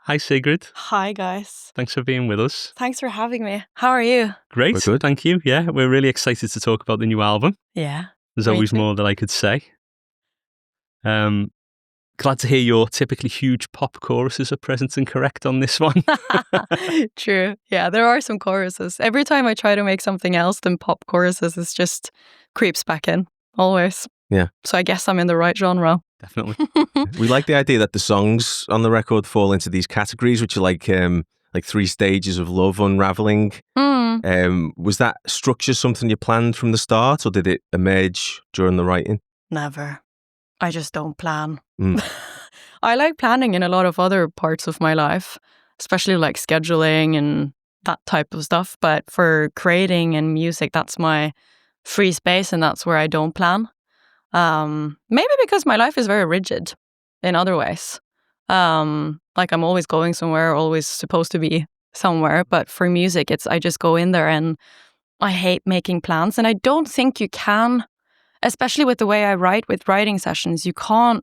Hi, Sigrid. Hi, guys. Thanks for being with us. Thanks for having me. How are you? Great. We're good. Thank you. Yeah, we're really excited to talk about the new album. Yeah. There's me always too. more that I could say. Glad to hear your typically huge pop choruses are present and correct on this one. True. Yeah, there are some choruses. Every time I try to make something else than pop choruses, it just creeps back in, always. Yeah. So I guess I'm in the right genre. Definitely. We like the idea that the songs on the record fall into these categories, which are like 3 stages of love unraveling. Was that structure something you planned from the start, or did it emerge during the writing? Never. I just don't plan. Mm. I like planning in a lot of other parts of my life, especially like scheduling and that type of stuff. But for creating and music, that's my free space, and that's where I don't plan. Maybe because my life is very rigid in other ways. Like I'm always going somewhere, always supposed to be somewhere. But for music, I just go in there, and I hate making plans. And I don't think you can, especially with the way I write with writing sessions, you can't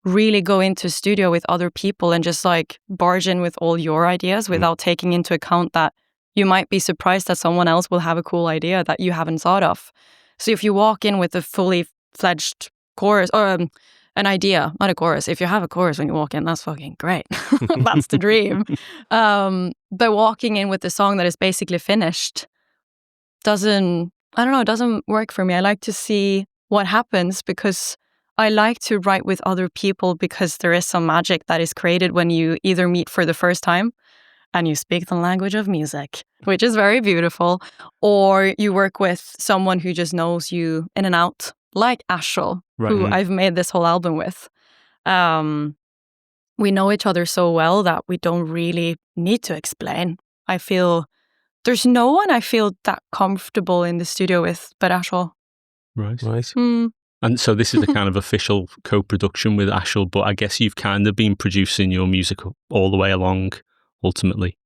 really go into a studio with other people and just like barge in with all your ideas without taking into account that you might be surprised that someone else will have a cool idea that you haven't thought of. So if you walk in with a fully fledged chorus or an idea, not a chorus. If you have a chorus when you walk in, that's fucking great. That's the dream. But walking in with a song that is basically finished doesn't work for me. I like to see what happens because I like to write with other people because there is some magic that is created when you either meet for the first time and you speak the language of music, which is very beautiful, or you work with someone who just knows you in and out, like Ashel, who I've made this whole album with. We know each other so well that we don't really need to explain. I feel there's no one I feel that comfortable in the studio with but Ashel. Right. Mm. And so this is a kind of official co-production with Ashel, but I guess you've kind of been producing your music all the way along, ultimately.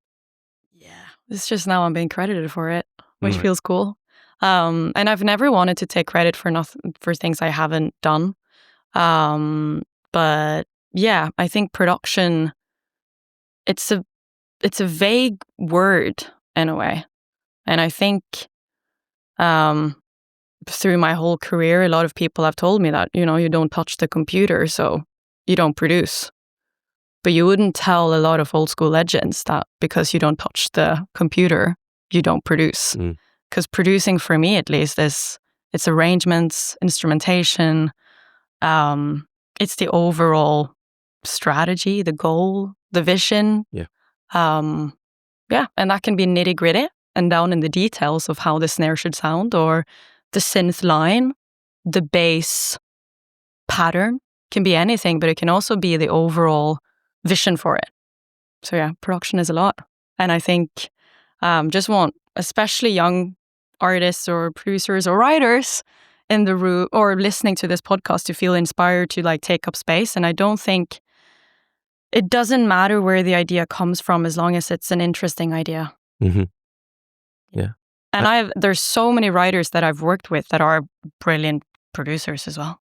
Yeah. It's just now I'm being credited for it, which feels cool. And I've never wanted to take credit for things I haven't done. But yeah, I think production, it's a vague word in a way. And I think through my whole career, a lot of people have told me that, you don't touch the computer, so you don't produce. But you wouldn't tell a lot of old school legends that because you don't touch the computer, you don't produce. Because producing, for me at least, it's arrangements, instrumentation. It's the overall strategy, the goal, the vision. Yeah. And that can be nitty gritty and down in the details of how the snare should sound, or the synth line, the bass pattern. Can be anything, but it can also be the overall vision for it. So yeah, production is a lot. And I think just want, especially young artists or producers or writers in the room or listening to this podcast, to feel inspired to like take up space. And I don't think it doesn't matter where the idea comes from as long as it's an interesting idea. Mm-hmm. Yeah. And there's so many writers that I've worked with that are brilliant producers as well.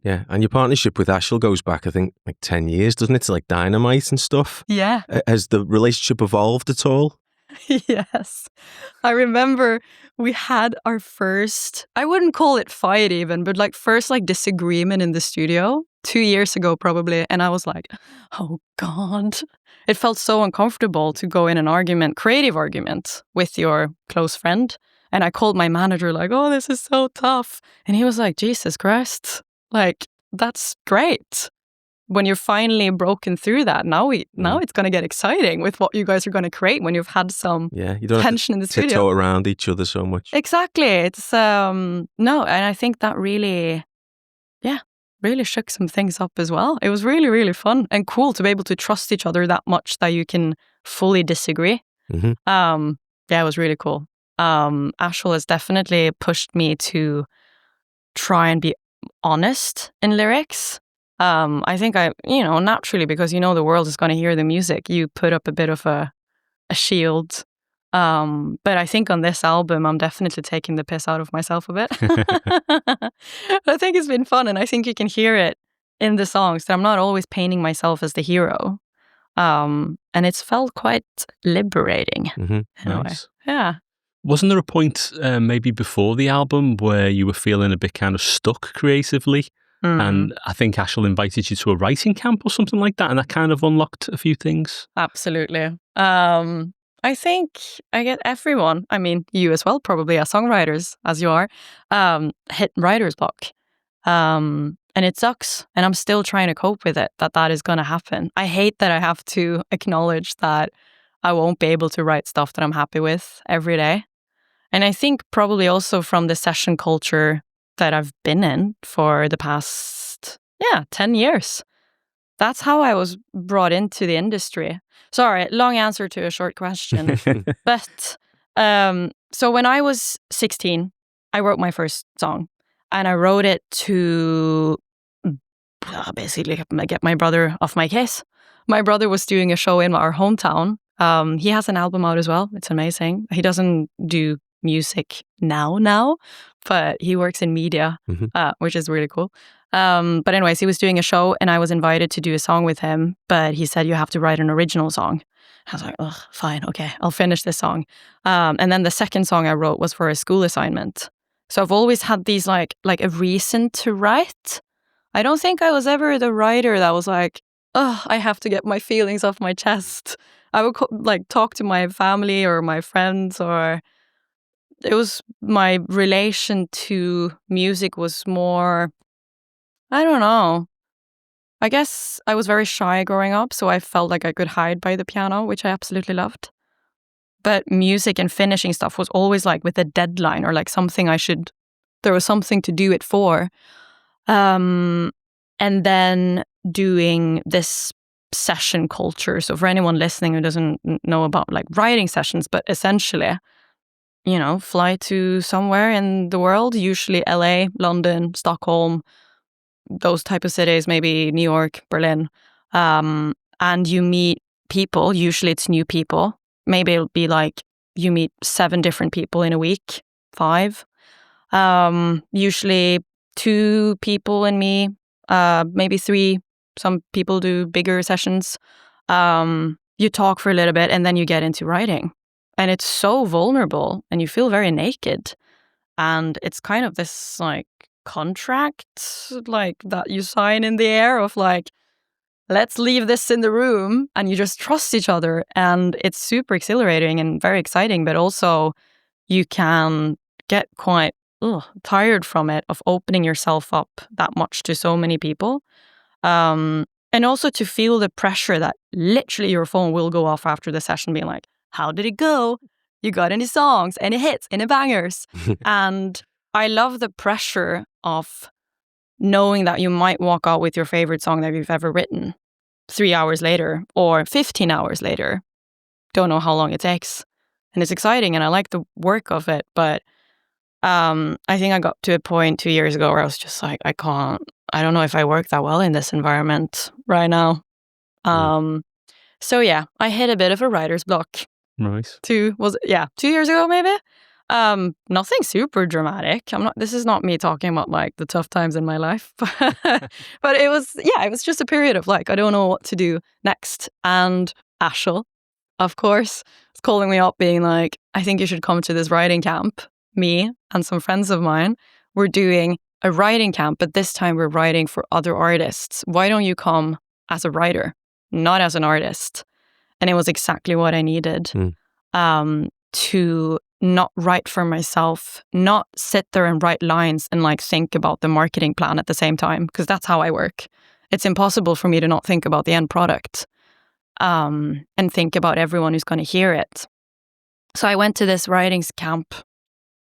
Yeah, and your partnership with Ashel goes back, I think, like 10 years, doesn't it? To like Dynamite and stuff. Yeah. Has the relationship evolved at all? Yes. I remember we had our first, I wouldn't call it fight even, but like first like disagreement in the studio 2 years ago probably. And I was like, oh God. It felt so uncomfortable to go in an argument, creative argument with your close friend. And I called my manager like, oh, this is so tough. And he was like, Jesus Christ, like, that's great. When you're finally broken through that, now it's going to get exciting with what you guys are going to create when you've had some you don't tension in the studio. Tiptoe around each other so much. Exactly. It's no, and I think that really shook some things up as well. It was really, really fun and cool to be able to trust each other that much that you can fully disagree. Mm-hmm. It was really cool. Ashel has definitely pushed me to try and be honest in lyrics. I think naturally, because the world is going to hear the music, you put up a bit of a shield. But I think on this album, I'm definitely taking the piss out of myself a bit. I think it's been fun, and I think you can hear it in the songs that I'm not always painting myself as the hero. And it's felt quite liberating in a way. Nice. Yeah. Wasn't there a point maybe before the album where you were feeling a bit kind of stuck creatively? And I think Ashel invited you to a writing camp or something like that, and that kind of unlocked a few things. Absolutely. I think I get everyone, I mean, you as well, probably as songwriters, as you are, hit writer's block. And it sucks. And I'm still trying to cope with it, that is going to happen. I hate that I have to acknowledge that I won't be able to write stuff that I'm happy with every day. And I think probably also from the session culture that I've been in for the past, 10 years. That's how I was brought into the industry. Sorry, long answer to a short question. But so when I was 16, I wrote my first song. And I wrote it to basically get my brother off my case. My brother was doing a show in our hometown. He has an album out as well. It's amazing. He doesn't do music now, but he works in media, which is really cool. But anyways, he was doing a show and I was invited to do a song with him, but he said, you have to write an original song. I was like, oh, fine, okay, I'll finish this song. And then the second song I wrote was for a school assignment. So I've always had these like a reason to write. I don't think I was ever the writer that was like, oh, I have to get my feelings off my chest. I would talk to my family or my friends, or it was my relation to music was more, I don't know. I guess I was very shy growing up, so I felt like I could hide by the piano, which I absolutely loved. But music and finishing stuff was always like with a deadline or like something there was something to do it for. And then doing this session culture. So for anyone listening who doesn't know about like writing sessions, but essentially, fly to somewhere in the world, usually LA, London, Stockholm, those type of cities, maybe New York, Berlin. And you meet people, usually it's new people. Maybe it'll be like you meet 7 different people in a week, 5. Usually 2 people and me, maybe 3. Some people do bigger sessions. You talk for a little bit and then you get into writing. And it's so vulnerable and you feel very naked. And it's kind of this like contract like that you sign in the air of like, let's leave this in the room, and you just trust each other. And it's super exhilarating and very exciting, but also you can get quite tired from it, of opening yourself up that much to so many people. And also to feel the pressure that literally your phone will go off after the session being like, how did it go? You got any songs, any hits, any bangers? And I love the pressure of knowing that you might walk out with your favorite song that you've ever written 3 hours later or 15 hours later. Don't know how long it takes. And it's exciting and I like the work of it. But I think I got to a point 2 years ago where I was just like, I don't know if I work that well in this environment right now. So yeah, I hit a bit of a writer's block. Nice. 2 years ago maybe. Nothing super dramatic. This is not me talking about like the tough times in my life. But it was just a period of like, I don't know what to do next. And Ashel, of course, was calling me up being like, I think you should come to this writing camp. Me and some friends of mine were doing a writing camp, but this time we're writing for other artists. Why don't you come as a writer, not as an artist? And it was exactly what I needed. To not write for myself, not sit there and write lines and like think about the marketing plan at the same time, because that's how I work. It's impossible for me to not think about the end product and think about everyone who's going to hear it. So I went to this writings camp.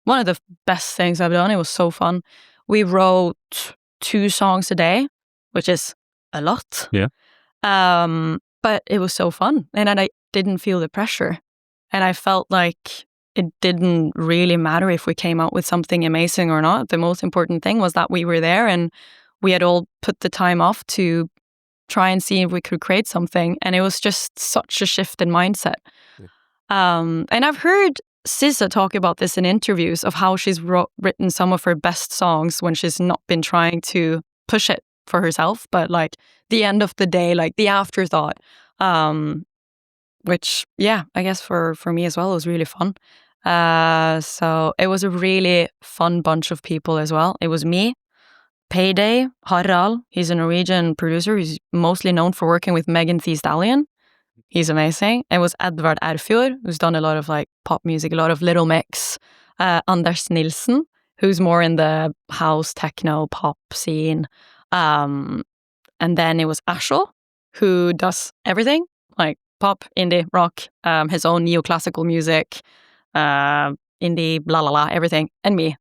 One of the best things I've done. It was so fun. We wrote 2 songs a day, which is a lot. Yeah. But it was so fun. And I didn't feel the pressure. And I felt like it didn't really matter if we came out with something amazing or not. The most important thing was that we were there and we had all put the time off to try and see if we could create something. And it was just such a shift in mindset. Yeah. And I've heard SZA talk about this in interviews of how she's written some of her best songs when she's not been trying to push it for herself. But like the end of the day, like the afterthought, which, yeah, I guess for me as well, it was really fun. So it was a really fun bunch of people as well. It was me, Payday, Harald, he's a Norwegian producer. He's mostly known for working with Megan Thee Stallion. He's amazing. It was Edvard Erfjord, who's done a lot of like pop music, a lot of Little Mix. Anders Nilsen, who's more in the house, techno, pop scene. And then it was Ashel, who does everything, like pop, indie, rock, his own neoclassical music, indie, blah, blah, blah, everything, and me.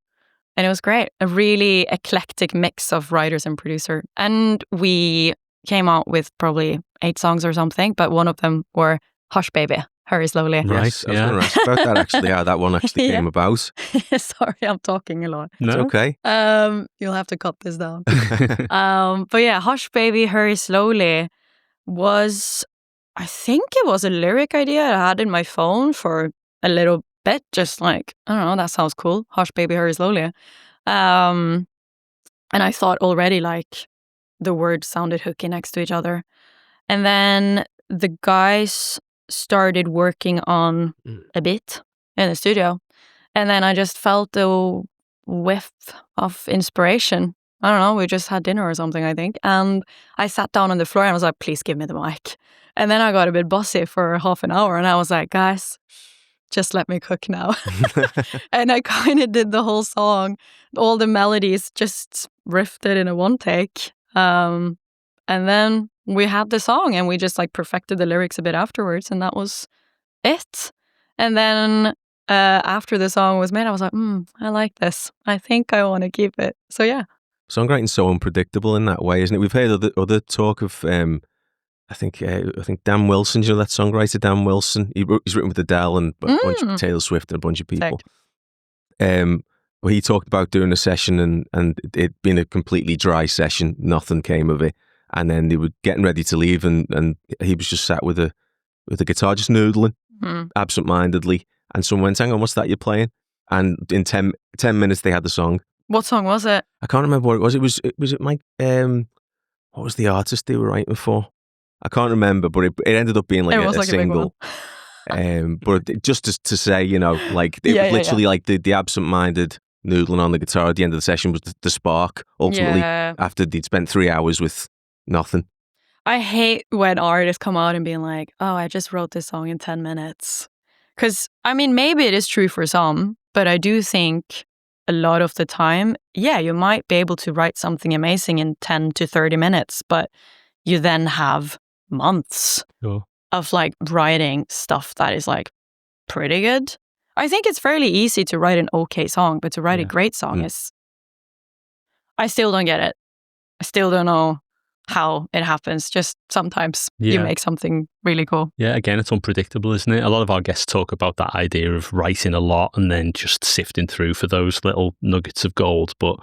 And it was great. A really eclectic mix of writers and producer. And we came out with probably 8 songs or something, but one of them were Hush Baby, Hurry Slowly. Right, Yes, I was going to ask about that actually, how that one actually came about. Sorry, I'm talking a lot. It's okay. You'll have to cut this down. But yeah, Hush Baby, Hurry Slowly was, I think it was a lyric idea I had in my phone for a little bit, just like, I don't know, that sounds cool. Hush Baby, Hurry Slowly. And I thought already like the words sounded hooky next to each other. And then the guys started working on a bit in the studio. And then I just felt a whiff of inspiration. I don't know, we just had dinner or something, I think. And I sat down on the floor and I was like, please give me the mic. And then I got a bit bossy for half an hour and I was like, guys, just let me cook now. And I kind of did the whole song. All the melodies just riffed it in a one take. And then we had the song and we just like perfected the lyrics a bit afterwards and that was it. And then after the song was made, I was like, I like this. I think I want to keep it. So yeah. Songwriting's so unpredictable in that way, isn't it? We've heard other talk of, I think Dan Wilson, you know that songwriter, Dan Wilson? He's written with Adele and a bunch of Taylor Swift and a bunch of people. Well, he talked about doing a session and it being a completely dry session, nothing came of it. And then they were getting ready to leave and he was just sat with a guitar, just noodling, absent-mindedly. And someone went, hang on, what's that you're playing? And in 10 minutes they had the song. What song was it? I can't remember what it was. Was it Mike? What was the artist they were writing for? I can't remember, but it ended up being like a single. But just to say, you know, like it was literally like the absent-minded noodling on the guitar at the end of the session was the spark, ultimately, after they'd spent 3 hours with nothing. I hate when artists come out and being like, oh, I just wrote this song in 10 minutes. Because, I mean, maybe it is true for some, but I do think a lot of the time, yeah, you might be able to write something amazing in 10 to 30 minutes, but you then have months of like writing stuff that is like pretty good. I think it's fairly easy to write an okay song, but to write a great song is... I still don't get it. I still don't know how it happens. Just sometimes you make something really cool. Yeah, again, it's unpredictable, isn't it? A lot of our guests talk about that idea of writing a lot and then just sifting through for those little nuggets of gold. But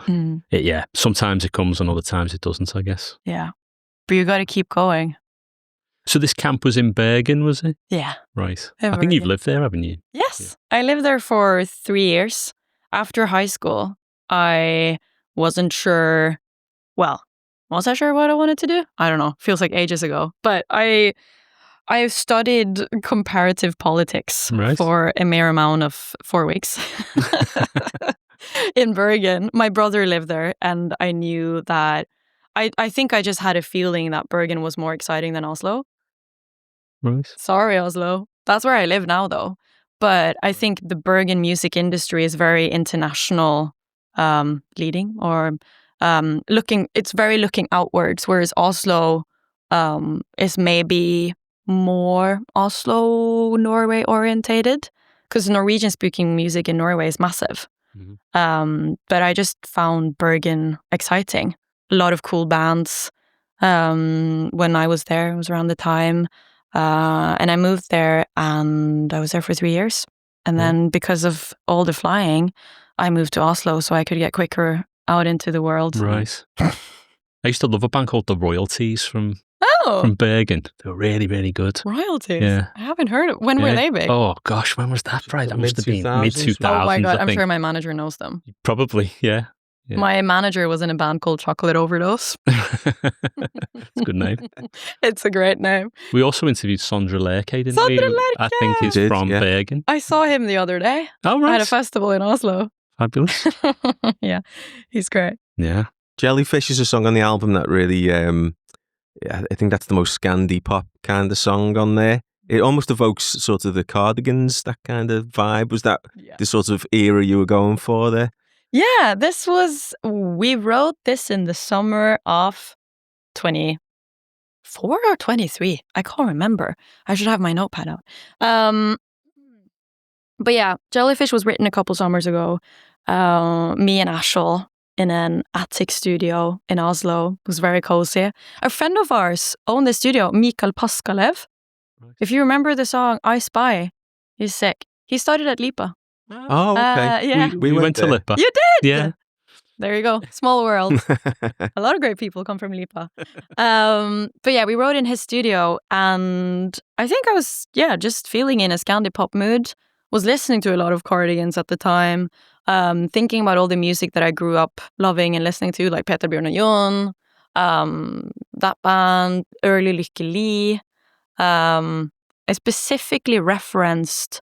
sometimes it comes and other times it doesn't, I guess. Yeah. But you got to keep going. So this camp was in Bergen, was it? Yeah. Right. I think you've lived there, haven't you? Yes. Yeah. I lived there for 3 years. After high school, I wasn't sure, was I sure what I wanted to do? I don't know. Feels like ages ago. But I studied comparative politics for a mere amount of 4 weeks in Bergen. My brother lived there and I knew that I think I just had a feeling that Bergen was more exciting than Oslo. Right. Sorry, Oslo. That's where I live now, though. But I think the Bergen music industry is very international leading or it's very looking outwards, whereas Oslo is maybe more Oslo, Norway orientated because Norwegian speaking music in Norway is massive. But I just found Bergen exciting. A lot of cool bands. When I was there, it was around the time. And I moved there and I was there for 3 years. And then because of all the flying, I moved to Oslo so I could get quicker out into the world. Right. I used to love a band called The Royalties from Bergen. They were really, really good. Royalties? Yeah. I haven't heard of when were they big? Oh gosh, when was that? Right, that must have been mid-2000s. Oh my God, I'm sure my manager knows them. Probably, yeah. Yeah. My manager was in a band called Chocolate Overdose. It's a good name. It's a great name. We also interviewed Sodajerker, didn't we? Sodajerker! I think he's Did, from yeah. Bergen. I saw him the other day Oh, right. at a festival in Oslo. Fabulous. Yeah, he's great. Yeah. Jellyfish is a song on the album that really, I think that's the most Scandi pop kind of song on there. It almost evokes sort of the Cardigans, that kind of vibe. Was that the sort of era you were going for there? Yeah, we wrote this in the summer of 24 or 23. I can't remember. I should have my notepad out. But yeah, Jellyfish was written a couple summers ago. Me and Ashel in an attic studio in Oslo. It was very cozy. A friend of ours owned the studio, Mikael Paskalev. Right. If you remember the song I Spy, he's sick. He started at Lipa. Oh, okay. Yeah. We went to Lipa. You did? Yeah. There you go. Small world. A lot of great people come from Lipa. But yeah, we wrote in his studio, and I think I was, just feeling in a Scandi pop mood. Was listening to a lot of Cardigans at the time, thinking about all the music that I grew up loving and listening to, like Peter Bjørn og Jon, that band, early Lyrical. I specifically referenced,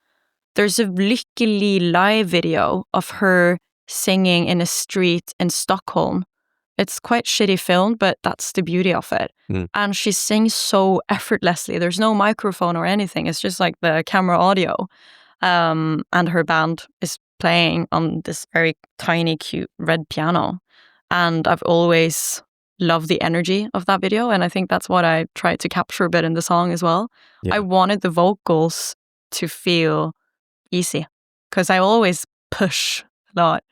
there's a Lyrical live video of her singing in a street in Stockholm. It's quite shitty filmed, but that's the beauty of it. And she sings so effortlessly. There's no microphone or anything. It's just like the camera audio. And her band is playing on this very tiny, cute red piano. And I've always loved the energy of that video. And I think that's what I tried to capture a bit in the song as well. Yeah. I wanted the vocals to feel easy because I always push a lot.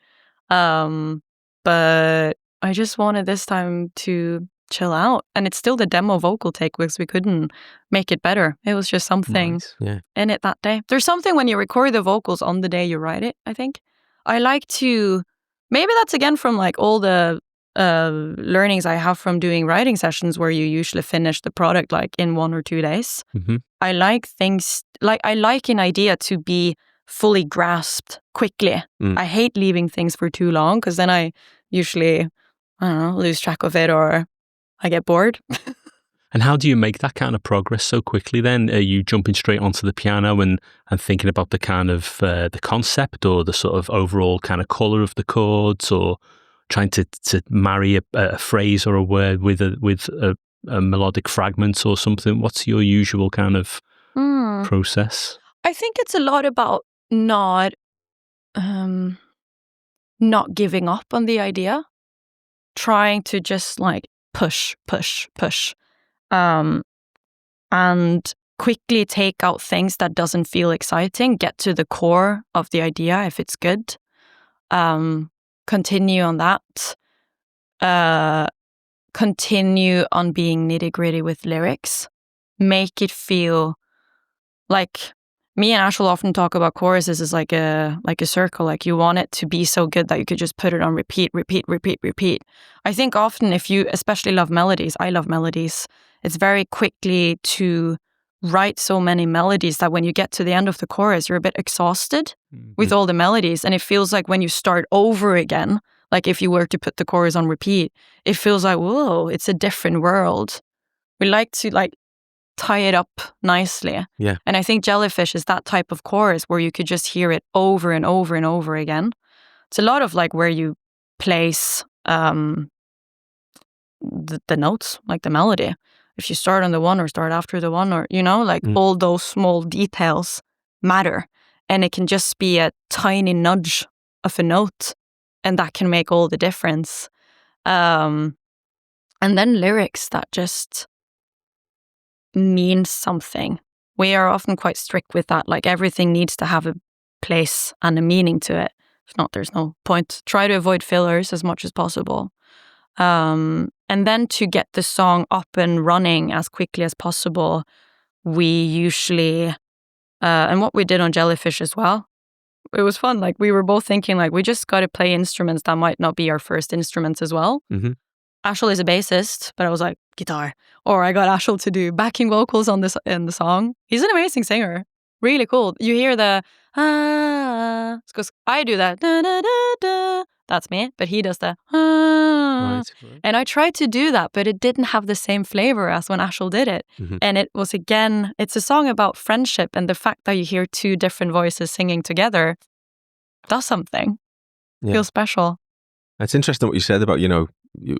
But I just wanted this time to chill out. And it's still the demo vocal take because we couldn't make it better. It was just something in it that day. There's something when you record the vocals on the day you write it, I think. I like to, maybe that's again from like all the learnings I have from doing writing sessions where you usually finish the product like in 1 or 2 days. Mm-hmm. I like things, like I like an idea to be fully grasped quickly. I hate leaving things for too long because then I usually, lose track of it or I get bored. And how do you make that kind of progress so quickly then? Are you jumping straight onto the piano and thinking about the kind of the concept or the sort of overall kind of colour of the chords, or trying to marry a phrase or a word with a melodic fragment or something? What's your usual kind of process? I think it's a lot about not giving up on the idea, trying to just like push, and quickly take out things that doesn't feel exciting, get to the core of the idea if it's good, continue on that, continue on being nitty-gritty with lyrics, make it feel like, me and Ashel often talk about choruses as like a circle. Like you want it to be so good that you could just put it on repeat. I think often if you especially love melodies, I love melodies, it's very quickly to write so many melodies that when you get to the end of the chorus, you're a bit exhausted with all the melodies. And it feels like when you start over again, like if you were to put the chorus on repeat, it feels like, whoa, it's a different world. We like to like tie it up nicely. Yeah. And I think Jellyfish is that type of chorus where you could just hear it over and over and over again. It's a lot of like where you place the notes, like the melody. If you start on the one or start after the one, or, like all those small details matter. And it can just be a tiny nudge of a note, and that can make all the difference. And then lyrics that just means something. We are often quite strict with that. Like everything needs to have a place and a meaning to it. If not, there's no point. Try to avoid fillers as much as possible. And then to get the song up and running as quickly as possible, we usually, and what we did on Jellyfish as well, it was fun. Like we were both thinking like we just got to play instruments that might not be our first instruments as well. Mm-hmm. Ashel is a bassist, but I was like, guitar. Or I got Ashel to do backing vocals in the song. He's an amazing singer. Really cool. You hear the because I do that da, da, da, da, that's me. But he does the Right. and I tried to do that, but it didn't have the same flavor as when Ashel did it. And it was, again, it's a song about friendship, and the fact that you hear two different voices singing together does something. Feels special. It's interesting what you said about, you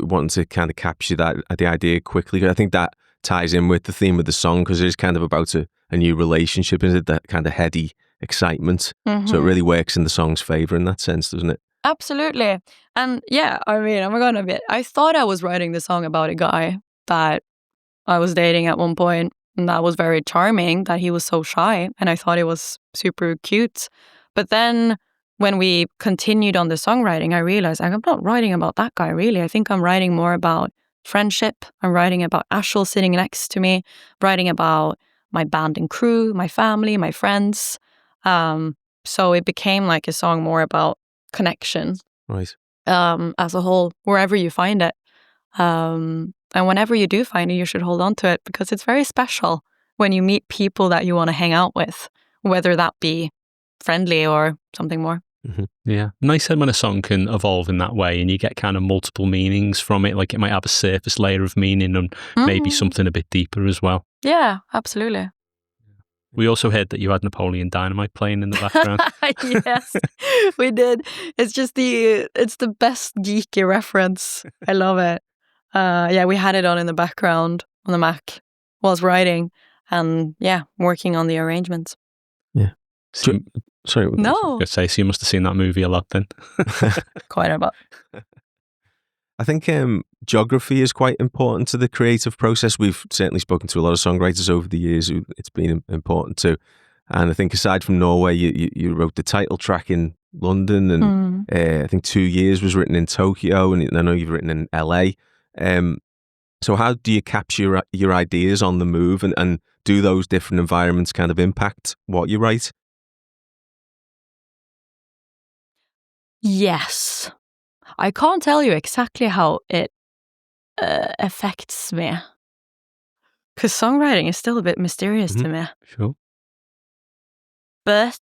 wanting to kind of capture the idea quickly. I think that ties in with the theme of the song, because it is kind of about a new relationship, isn't it? That kind of heady excitement. So it really works in the song's favour in that sense, doesn't it? Absolutely. And yeah, I mean, I'm gonna admit, I thought I was writing the song about a guy that I was dating at one point, and that was very charming, that he was so shy, and I thought it was super cute. But then when we continued on the songwriting, I realized I'm not writing about that guy, really. I think I'm writing more about friendship. I'm writing about Ashel sitting next to me, writing about my band and crew, my family, my friends. So it became like a song more about connection, right? As a whole, wherever you find it, and whenever you do find it, you should hold on to it, because it's very special when you meet people that you want to hang out with, whether that be friendly or something more. Yeah, nice when a song can evolve in that way, and you get kind of multiple meanings from it. Like, it might have a surface layer of meaning and maybe something a bit deeper as well. Yeah, absolutely. We also heard that you had Napoleon Dynamite playing in the background. Yes, we did. It's just it's the best geeky reference. I love it. Yeah, we had it on in the background on the Mac whilst writing, and working on the arrangements. Yeah. Sorry. No. I was going to say, so you must have seen that movie a lot then. Quite a lot. I think geography is quite important to the creative process. We've certainly spoken to a lot of songwriters over the years who it's been important to. And I think aside from Norway, you wrote the title track in London, and I think 2 years was written in Tokyo, and I know you've written in LA. So how do you capture your ideas on the move, and do those different environments kind of impact what you write? Yes. I can't tell you exactly how it affects me, because songwriting is still a bit mysterious to me. Sure. But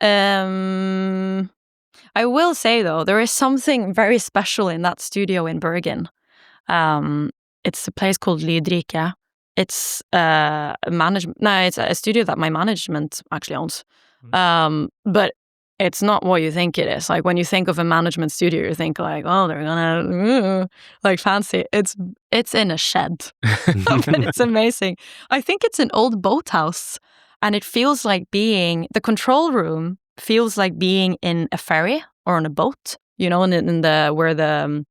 I will say, though, there is something very special in that studio in Bergen. It's a place called Lyrical. It's it's a studio that my management actually owns. But it's not what you think it is. Like, when you think of a management studio, you think like, oh, they're gonna like fancy. It's in a shed, but it's amazing. I think it's an old boathouse, and it feels like the control room feels like being in a ferry or on a boat. You know, in the where the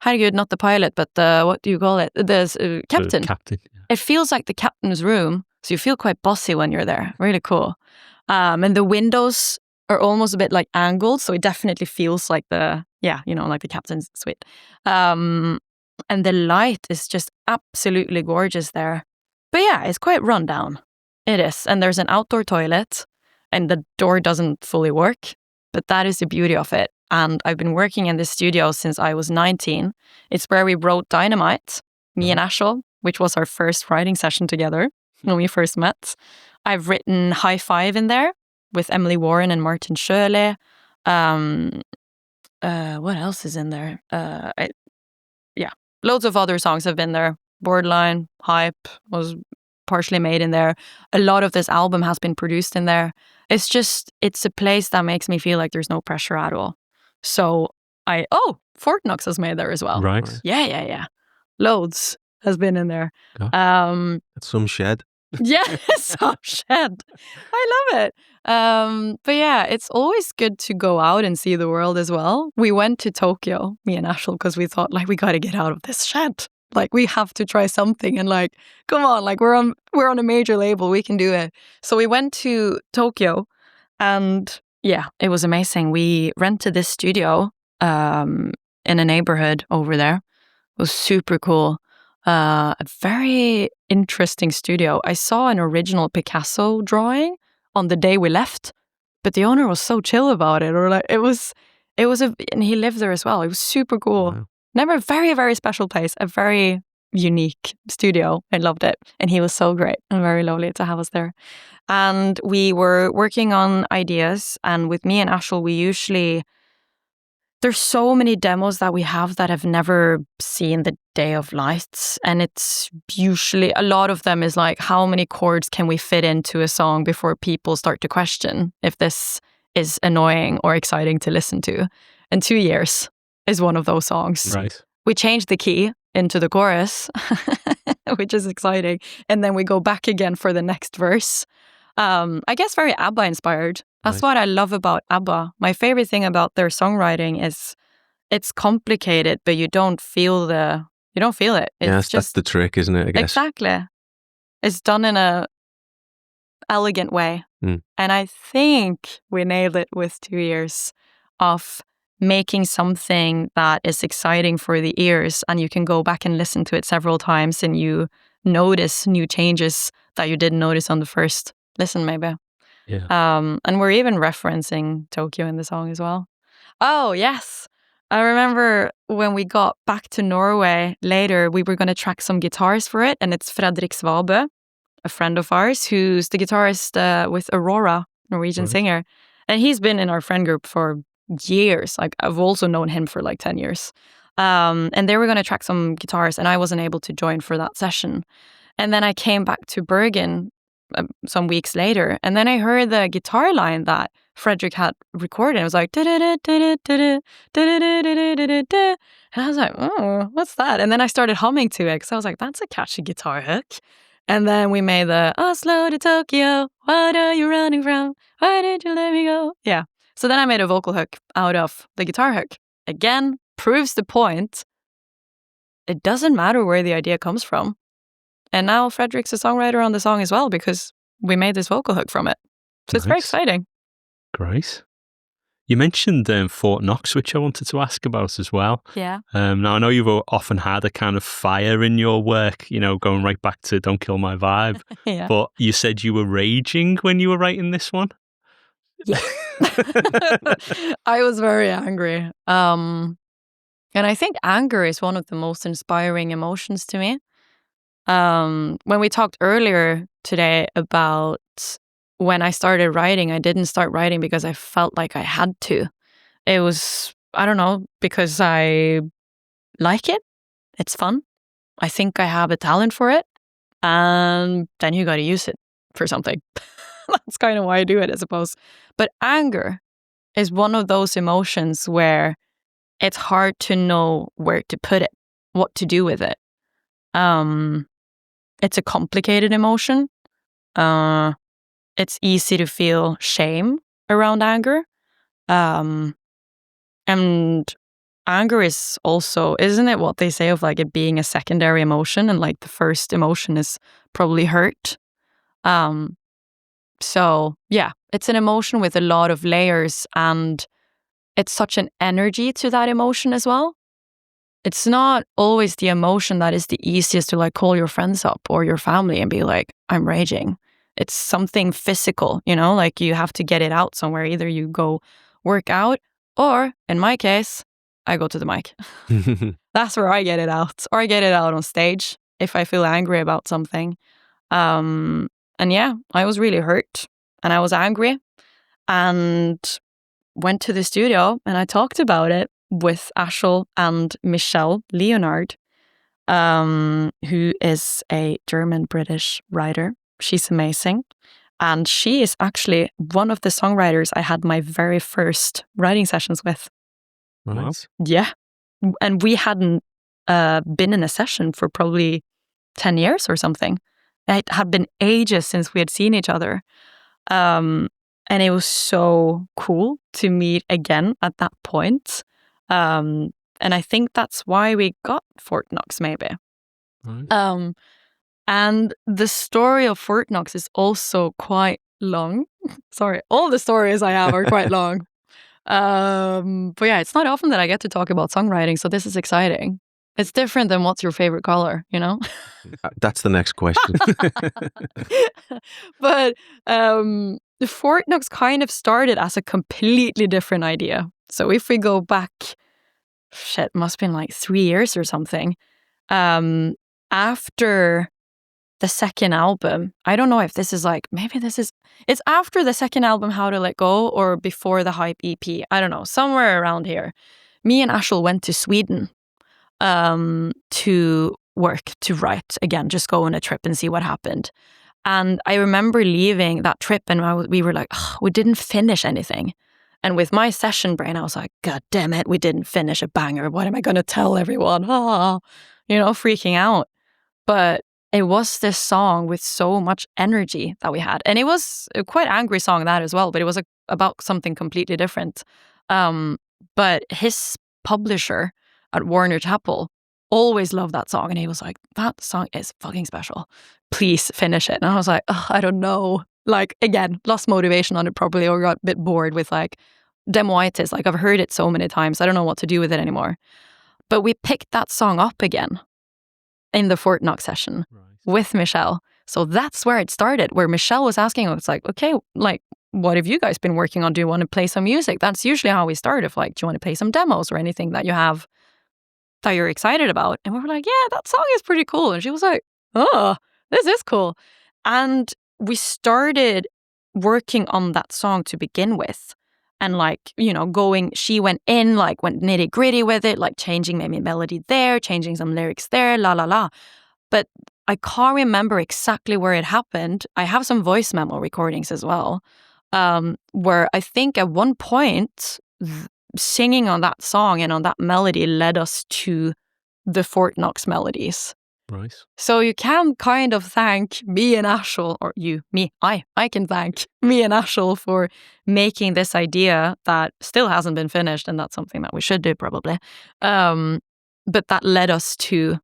not the pilot, but the, what do you call it? The captain. The captain. Yeah. It feels like the captain's room, so you feel quite bossy when you're there. Really cool. And the windows are almost a bit like angled, so it definitely feels like like the captain's suite. And the light is just absolutely gorgeous there. But yeah, it's quite run down. It is. And there's an outdoor toilet, and the door doesn't fully work, but that is the beauty of it. And I've been working in this studio since I was 19. It's where we wrote Dynamite, me and Ashel, which was our first writing session together when we first met. I've written High Five in there with Emily Warren and Martin Shirley. What else is in there? Loads of other songs have been there. Borderline, Hype was partially made in there. A lot of this album has been produced in there. It's a place that makes me feel like there's no pressure at all. So Fort Knox was made there as well. Right. Yeah. Loads has been in there. Gosh. That's some shed. Yeah, some shed. I love it. But yeah, it's always good to go out and see the world as well. We went to Tokyo, me and Ashel, because we thought, like, we got to get out of this shed. Like, we have to try something, and like, come on, like, we're on a major label, we can do it. So we went to Tokyo, and yeah, it was amazing. We rented this studio in a neighborhood over there. It was super cool. A very interesting studio. I saw an original Picasso drawing on the day we left, but the owner was so chill about it. Or like, and he lived there as well. It was super cool. Wow. Never a very, very special place, a very unique studio. I loved it. And he was so great and very lovely to have us there. And we were working on ideas. And with me and Ashel, we usually there's so many demos that we have that have never seen the day of light. And it's usually, a lot of them is like, how many chords can we fit into a song before people start to question if this is annoying or exciting to listen to? And 2 years is one of those songs. Right. We changed the key into the chorus, which is exciting. And then we go back again for the next verse. I guess very ABBA inspired. That's what I love about ABBA. My favorite thing about their songwriting is it's complicated, but you don't feel it. It's that's the trick, isn't it? I guess. Exactly. It's done in a elegant way. And I think we nailed it with 2 years of making something that is exciting for the ears, and you can go back and listen to it several times and you notice new changes that you didn't notice on the first listen, maybe. Yeah. And we're even referencing Tokyo in the song as well. Oh, yes. I remember when we got back to Norway later, we were going to track some guitars for it, and it's Fredrik Svabø, a friend of ours, who's the guitarist with Aurora, Norwegian singer. And he's been in our friend group for years. Like, I've also known him for like 10 years. And they were going to track some guitars, and I wasn't able to join for that session. And then I came back to Bergen some weeks later, and then I heard the guitar line that Fredrik had recorded. It was like, and I was like, oh, what's that? And then I started humming to it because I was like, that's a catchy guitar hook. And then we made the Oslo to Tokyo, what are you running from? Why did you let me go? Yeah. So then I made a vocal hook out of the guitar hook. Again, proves the point. It doesn't matter where the idea comes from. And now Fredrik's a songwriter on the song as well because we made this vocal hook from it. So it's very exciting. Great. You mentioned Fort Knox, which I wanted to ask about as well. Yeah. Now, I know you've often had a kind of fire in your work, going right back to Don't Kill My Vibe. Yeah. But you said you were raging when you were writing this one? Yeah. I was very angry. And I think anger is one of the most inspiring emotions to me. When we talked earlier today about when I started writing, I didn't start writing because I felt like I had to. It was, I don't know, because I like it. It's fun. I think I have a talent for it. And then you got to use it for something. That's kind of why I do it, I suppose. But anger is one of those emotions where it's hard to know where to put it, what to do with it. It's a complicated emotion. It's easy to feel shame around anger. And anger is also, isn't it what they say of like it being a secondary emotion, and like the first emotion is probably hurt. So yeah, it's an emotion with a lot of layers, and it's such an energy to that emotion as well. It's not always the emotion that is the easiest to like call your friends up or your family and be like, I'm raging. It's something physical, like you have to get it out somewhere. Either you go work out, or in my case, I go to the mic. That's where I get it out. Or I get it out on stage if I feel angry about something. And yeah, I was really hurt and I was angry and went to the studio and I talked about it with Ashel and Michelle Leonard, who is a German-British writer. She's amazing. And she is actually one of the songwriters I had my very first writing sessions with. Nice. Yeah. And we hadn't been in a session for probably 10 years or something. It had been ages since we had seen each other. And it was so cool to meet again at that point. And I think that's why we got Fort Knox, maybe. Right. And the story of Fort Knox is also quite long. Sorry, all the stories I have are quite long. But yeah, it's not often that I get to talk about songwriting, so this is exciting. It's different than what's your favorite color, That's the next question. But Fort Knox kind of started as a completely different idea. So if we go back, must have been like 3 years or something. After the second album, I don't know if this is like, it's after the second album, How to Let Go, or before the Hype EP. I don't know, somewhere around here. me and Ashel went to Sweden to work, to write again, just go on a trip and see what happened. And I remember leaving that trip and we were like, we didn't finish anything. And with my session brain, I was like, God damn it, we didn't finish a banger. What am I going to tell everyone? Freaking out. But it was this song with so much energy that we had. And it was a quite angry song, that as well, but it was about something completely different. But his publisher at Warner Chappell always loved that song. And he was like, that song is fucking special. Please finish it. And I was like, I don't know. Like, again, lost motivation on it probably, or got a bit bored with like demoitis. Like, I've heard it so many times. I don't know what to do with it anymore. But we picked that song up again in the Fort Knox session with Michelle. So that's where it started, where Michelle was asking us, like, okay, like, what have you guys been working on? Do you want to play some music? That's usually how we start. If like, do you want to play some demos or anything that you have that you're excited about? And we were like, yeah, that song is pretty cool. And she was like, oh, this is cool. And we started working on that song to begin with. And like, she went in, like went nitty gritty with it, like changing maybe melody there, changing some lyrics there, la la la. But I can't remember exactly where it happened. I have some voice memo recordings as well, where I think at one point, singing on that song and on that melody led us to the Fort Knox melodies. Right. So you can kind of thank me and Ashel, or I can thank me and Ashel for making this idea that still hasn't been finished, and that's something that we should do probably. But that led us to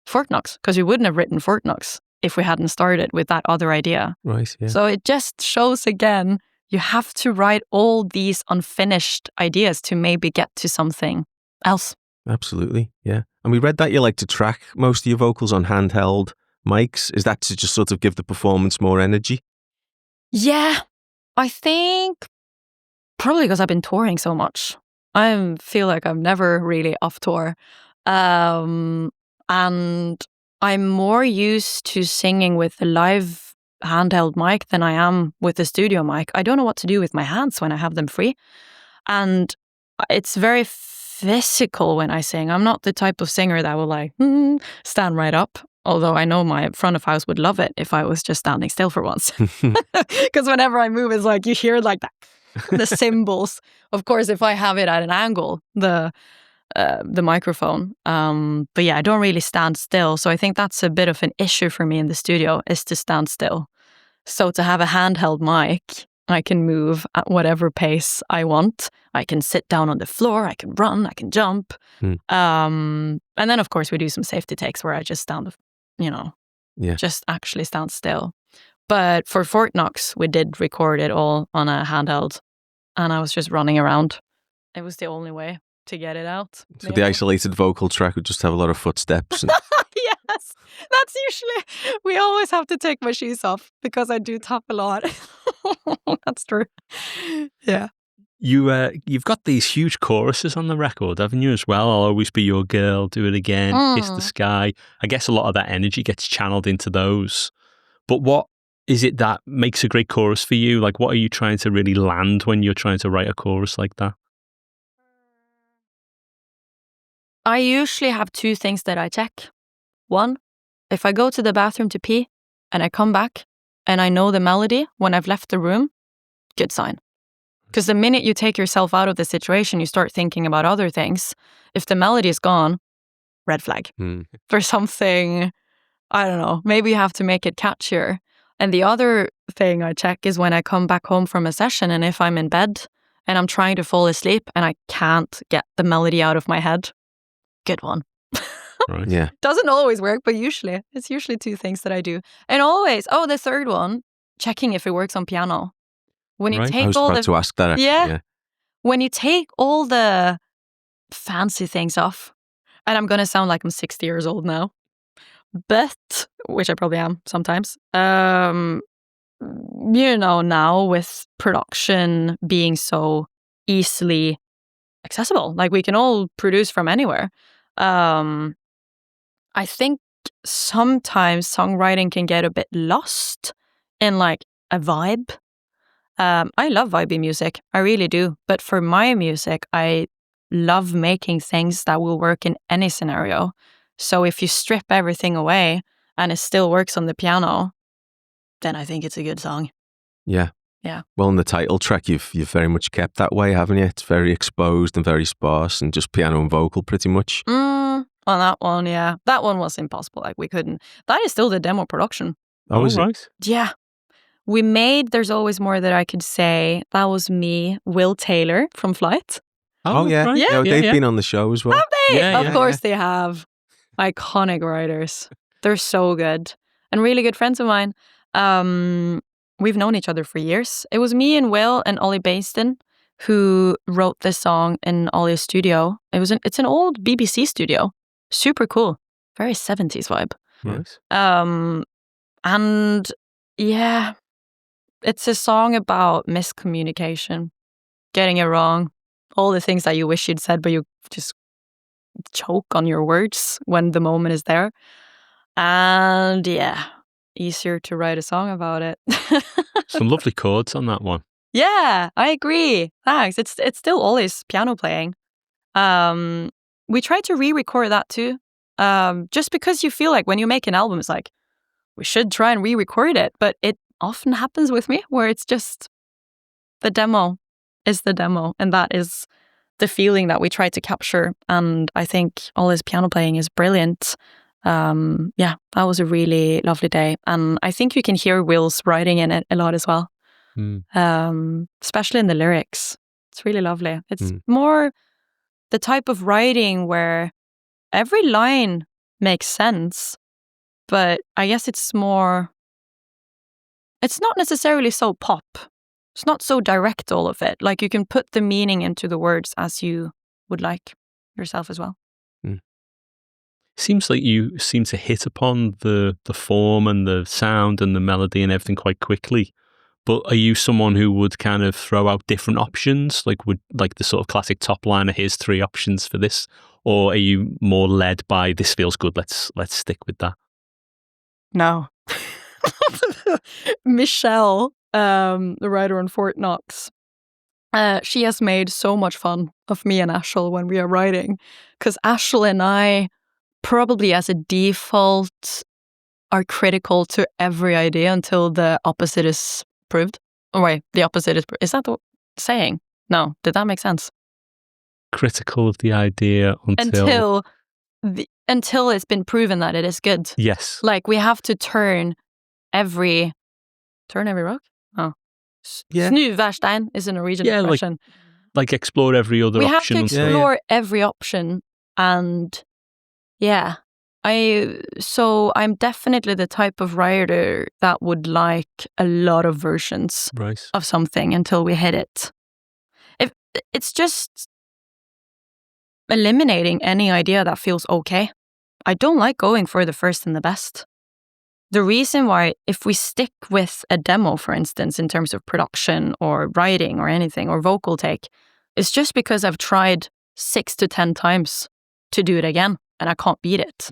Fort Knox, because we wouldn't have written Fort Knox if we hadn't started with that other idea. Right, yeah. So it just shows again, you have to write all these unfinished ideas to maybe get to something else. Absolutely, yeah. And we read that you like to track most of your vocals on handheld mics. Is that to just sort of give the performance more energy? Yeah, I think probably because I've been touring so much. I feel like I'm never really off tour. And I'm more used to singing with a live handheld mic than I am with a studio mic. I don't know what to do with my hands when I have them free. And it's very physical when I sing. I'm not the type of singer that will like stand right up. Although I know my front of house would love it if I was just standing still for once. Because whenever I move, it's like you hear like the cymbals. Of course, if I have it at an angle, the microphone. But yeah, I don't really stand still. So I think that's a bit of an issue for me in the studio, is to stand still. So to have a handheld mic, I can move at whatever pace I want. I can sit down on the floor, I can run, I can jump. And then of course we do some safety takes where I just stand, just actually stand still. But for Fort Knox, we did record it all on a handheld, and I was just running around. It was the only way to get it out. So the isolated vocal track would just have a lot of footsteps. Yes, that's usually, we always have to take my shoes off because I do tap a lot. That's true. Yeah. You've got these huge choruses on the record, haven't you, as well? I'll Always Be Your Girl, Do It Again, Kiss the Sky. I guess a lot of that energy gets channeled into those. But what is it that makes a great chorus for you? Like, what are you trying to really land when you're trying to write a chorus like that? I usually have two things that I check. One, if I go to the bathroom to pee and I come back and I know the melody when I've left the room, good sign. Because the minute you take yourself out of the situation, you start thinking about other things. If the melody is gone, red flag. There's something, I don't know, maybe you have to make it catchier. And the other thing I check is when I come back home from a session, and if I'm in bed and I'm trying to fall asleep and I can't get the melody out of my head, good one. Right. Yeah. Doesn't always work, but it's usually two things that I do. And always, the third one, checking if it works on piano. When you take I was all about to ask that. Actually. Yeah. When you take all the fancy things off, and I'm going to sound like I'm 60 years old now, but, which I probably am sometimes, now with production being so easily accessible, like we can all produce from anywhere. I think sometimes songwriting can get a bit lost in like a vibe. I love vibey music, I really do. But for my music, I love making things that will work in any scenario. So if you strip everything away and it still works on the piano, then I think it's a good song. Yeah. Yeah. Well, in the title track, you've very much kept that way, haven't you? It's very exposed and very sparse and just piano and vocal pretty much. On that one, yeah. That one was impossible. Like, we couldn't. That is still the demo production. Oh, is it? Right. Yeah. We made There's Always More That I Could Say. That was me, Will Taylor from Flight. Oh, yeah. Right. Yeah, they've been on the show as well. Have they? Yeah, of course they have. Iconic writers. They're so good. And really good friends of mine. We've known each other for years. It was me and Will and Ollie Baston who wrote this song in Ollie's studio. It's an old BBC studio. Super cool. Very 70s vibe. Nice. And yeah, it's a song about miscommunication, getting it wrong, all the things that you wish you'd said, but you just choke on your words when the moment is there. And yeah, easier to write a song about it. Some lovely chords on that one. Yeah, I agree. Thanks. It's still always piano playing. We tried to re-record that too. Just because you feel like when you make an album, it's like, we should try and re-record it. But it often happens with me where it's just the demo is the demo. And that is the feeling that we try to capture. And I think all his piano playing is brilliant. Yeah, that was a really lovely day. And I think you can hear Will's writing in it a lot as well. Especially in the lyrics. It's really lovely. It's more the type of writing where every line makes sense, but I guess it's not necessarily so pop. It's not so direct, all of it. Like, you can put the meaning into the words as you would like yourself as well. Seems like you seem to hit upon the form and the sound and the melody and everything quite quickly. But are you someone who would kind of throw out different options, like the sort of classic top line of here's 3 options for this, or are you more led by this feels good, let's stick with that? No. Michelle, the writer on Fort Knox, she has made so much fun of me and Ashel when we are writing, because Ashel and I probably as a default are critical to every idea until the opposite is proved. Oh wait, the opposite is that the saying? No, did that make sense? Critical of the idea until it's been proven that it is good. Yes. Like, we have to turn every rock? Oh. Yeah. Snu hver stein is a Norwegian expression. Like explore every other option. We have to explore every option, and yeah. I'm definitely the type of writer that would like a lot of versions of something until we hit it. If it's just eliminating any idea that feels okay. I don't like going for the first and the best. The reason why, if we stick with a demo, for instance, in terms of production or writing or anything, or vocal take, is just because I've tried 6 to 10 times to do it again and I can't beat it.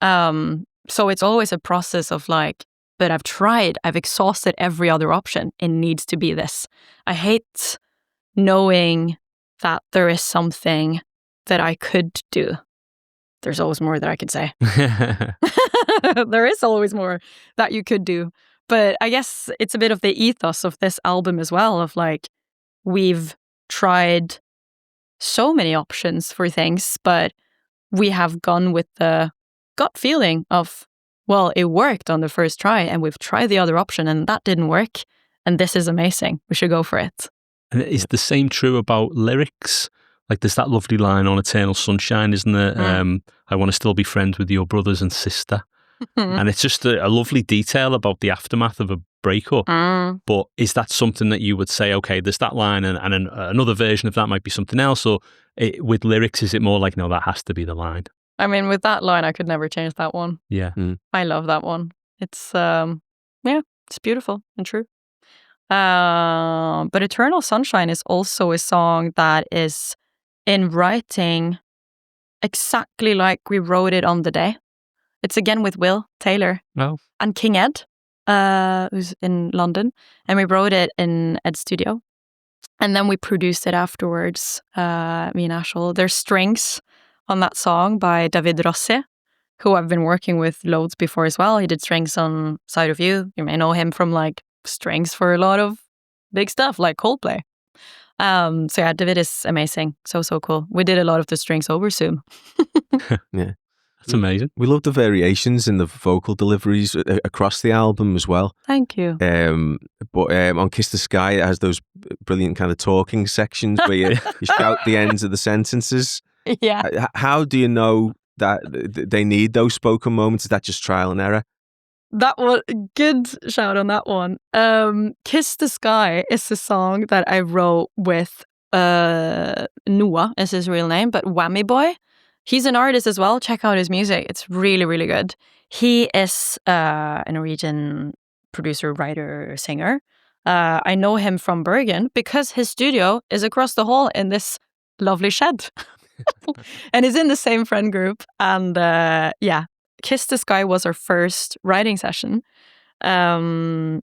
So it's always a process of like, but I've exhausted every other option. It needs to be this. I hate knowing that there is something that I could do. There's always more that I could say. There is always more that you could do. But I guess it's a bit of the ethos of this album as well, of like, we've tried so many options for things, but we have gone with the gut feeling of, well, it worked on the first try and we've tried the other option and that didn't work. And this is amazing. We should go for it. And is the same true about lyrics? Like, there's that lovely line on Eternal Sunshine, isn't there? I want to still be friends with your brothers and sister. And it's just a lovely detail about the aftermath of a breakup. But is that something that you would say, okay, there's that line and another version of that might be something else? Or with lyrics, is it more like, no, that has to be the line? I mean, with that line, I could never change that one. Yeah. I love that one. It's, it's beautiful and true. But Eternal Sunshine is also a song that is in writing exactly like we wrote it on the day. It's again with Will Taylor and King Ed, who's in London, and we wrote it in Ed's studio. And then we produced it afterwards, me and Ashel. There's strings on that song by David Rossi, who I've been working with loads before as well. He did strings on Side of You. You may know him from like strings for a lot of big stuff like Coldplay. So yeah, David is amazing. So cool. We did a lot of the strings over Zoom. Yeah. That's amazing. We love the variations in the vocal deliveries across the album as well. Thank you. But on Kiss the Sky, it has those brilliant kind of talking sections where you shout the ends of the sentences. Yeah. How do you know that they need those spoken moments? Is that just trial and error? That was good shout on that one. Kiss the Sky is a song that I wrote with Noah is his real name, but Whammy Boy. He's an artist as well. Check out his music. It's really, really good. He is a Norwegian producer, writer, singer. I know him from Bergen because his studio is across the hall in this lovely shed. And he's in the same friend group. And yeah, Kiss the Sky was our first writing session. And